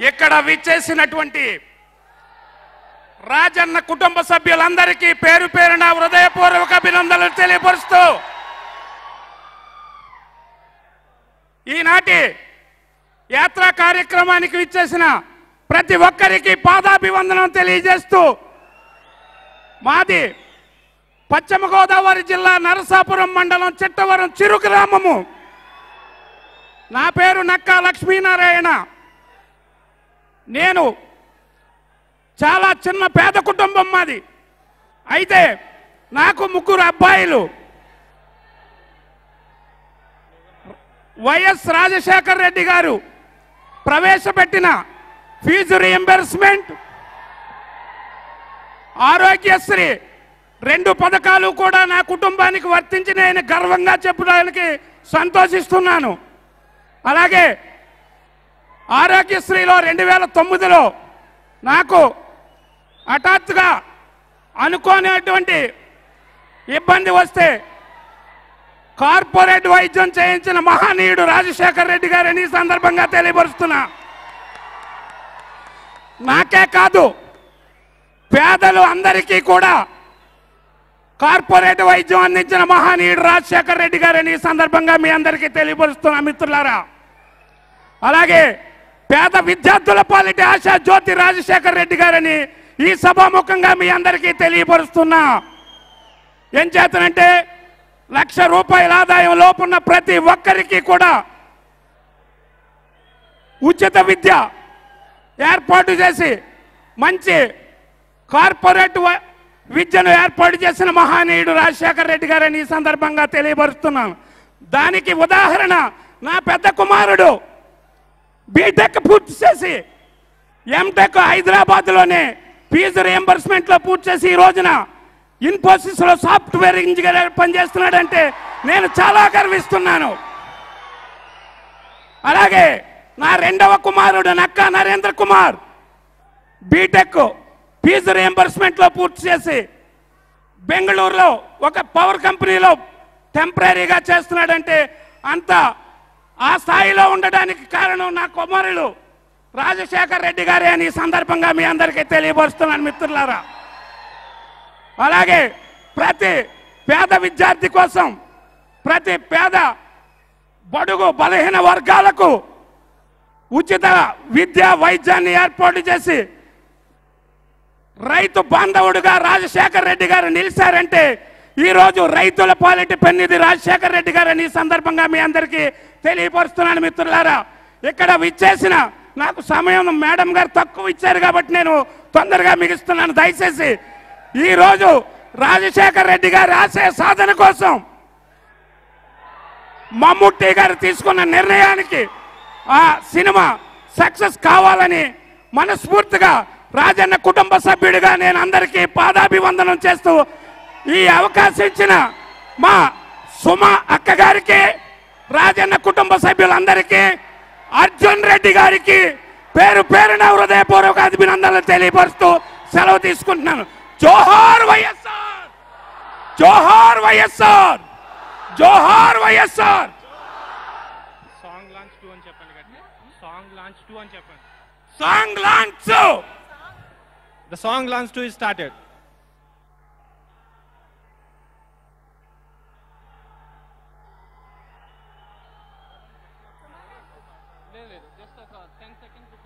ఇక్కడ విచ్చేసినటువంటి రాజన్న కుటుంబ సభ్యులందరికీ పేరు పేరున హృదయపూర్వక అభినందనలు తెలియపరుస్తూ ఈనాటి యాత్రా కార్యక్రమానికి విచ్చేసిన ప్రతి ఒక్కరికి పాదాభివందనం తెలియజేస్తూ మాది పశ్చిమ గోదావరి జిల్లా నరసాపురం మండలం చిట్టవరం చిరు గ్రామము. నా పేరు నక్కా లక్ష్మీనారాయణ. నేను చాలా చిన్న పేద కుటుంబం మాది. అయితే నాకు 3 అబ్బాయిలు. వైఎస్ రాజశేఖర రెడ్డి గారు ప్రవేశపెట్టిన ఫీజు రీయింబర్స్మెంట్, ఆరోగ్యశ్రీ 2 పథకాలు కూడా నా కుటుంబానికి వర్తించినాయని గర్వంగా చెప్పడానికి సంతోషిస్తున్నాను. అలాగే ఆరోగ్యశ్రీలో 2009లో నాకు హఠాత్తుగా అనుకోనేటువంటి ఇబ్బంది వస్తే కార్పొరేట్ వైద్యం చేయించిన మహనీయుడు రాజశేఖర రెడ్డి గారని సందర్భంగా తెలియపరుస్తున్నా. నాకే కాదు, పేదలు అందరికీ కూడా కార్పొరేట్ వైద్యం అందించిన మహనీయుడు రాజశేఖర రెడ్డి గారని సందర్భంగా మీ అందరికీ తెలియపరుస్తున్నా మిత్రులారా. అలాగే పేద విద్యార్థుల పాలిటి ఆశా జ్యోతి రాజశేఖర రెడ్డి గారని ఈ సభాముఖంగా మీ అందరికీ తెలియపరుస్తున్నా. ఏం చేతనంటే ₹1,00,000 ఆదాయం లోపున్న ప్రతి ఒక్కరికి కూడా ఉచిత విద్య ఏర్పాటు చేసి మంచి కార్పొరేట్ విద్యను ఏర్పాటు చేసిన మహనీయుడు రాజశేఖర రెడ్డి గారని ఈ సందర్భంగా తెలియపరుస్తున్నాను. దానికి ఉదాహరణ నా పెద్ద కుమారుడు బీటెక్ పూర్తి చేసి ఎంటెక్ హైదరాబాద్లోనే ఫీజు రీయింబర్స్మెంట్లో పూర్తి చేసి ఈ రోజున ఇన్ఫోసిస్లో సాఫ్ట్వేర్ ఇంజనీర్ పనిచేస్తున్నాడంటే నేను చాలా గర్విస్తున్నాను. అలాగే నా 2వ కుమారుడు నక్కా నరేంద్ర కుమార్ బీటెక్ ఫీజు రీయింబర్స్మెంట్లో పూర్తి చేసి బెంగళూరులో ఒక పవర్ కంపెనీలో టెంపరీగా చేస్తున్నాడంటే అంత ఆ స్థాయిలో ఉండడానికి కారణం నా కుమారుడు రాజశేఖర రెడ్డి గారే అని ఈ సందర్భంగా మీ అందరికీ తెలియపరుస్తున్నాను మిత్రులారా. అలాగే ప్రతి పేద విద్యార్థి కోసం, ప్రతి పేద బడుగు బలహీన వర్గాలకు ఉచిత విద్యా వైద్యాన్ని ఏర్పాటు చేసి రైతు బాంధవుడుగా రాజశేఖర రెడ్డి గారు నిలిచారంటే ఈరోజు రైతుల పాలిటి పెన్నిది రాజశేఖర రెడ్డి గారని ఈ సందర్భంగా మీ అందరికీ తెలియపరుస్తున్నాను మిత్రులారా. ఇక్కడ విచ్చేసిన నాకు సమయం మేడం గారు తక్కువ ఇచ్చారు కాబట్టి నేను తొందరగా మిగిస్తున్నాను. దయచేసి ఈరోజు రాజశేఖర రెడ్డి గారి ఆశయ సాధన కోసం మమ్ముట్టి గారు తీసుకున్న నిర్ణయానికి ఆ సినిమా సక్సెస్ కావాలని మనస్ఫూర్తిగా రాజన్న కుటుంబ సభ్యుడిగా నేను అందరికీ పాదాభివందనం చేస్తూ ఈ అవకాశం ఇచ్చిన మా సుమ అక్క గారికి, రాజన్న కుటుంబ సభ్యులందరికీ, అర్జున్ రెడ్డి గారికి పేరు పేరున హృదయపూర్వక అభినందనలు తెలియపరుస్తూ సెలవు తీసుకుంటున్నాను. జోహార్ వైఎస్ఆర్, జోహార్ వైఎస్ఆర్, జోహార్ వైఎస్ఆర్. సాంగ్ లాంచ్ 2 అని చెప్పండి గట్టి. సాంగ్ లాంచ్ 2 అని చెప్పండి. Song launch. The song launch 2 is started. just a 10 seconds.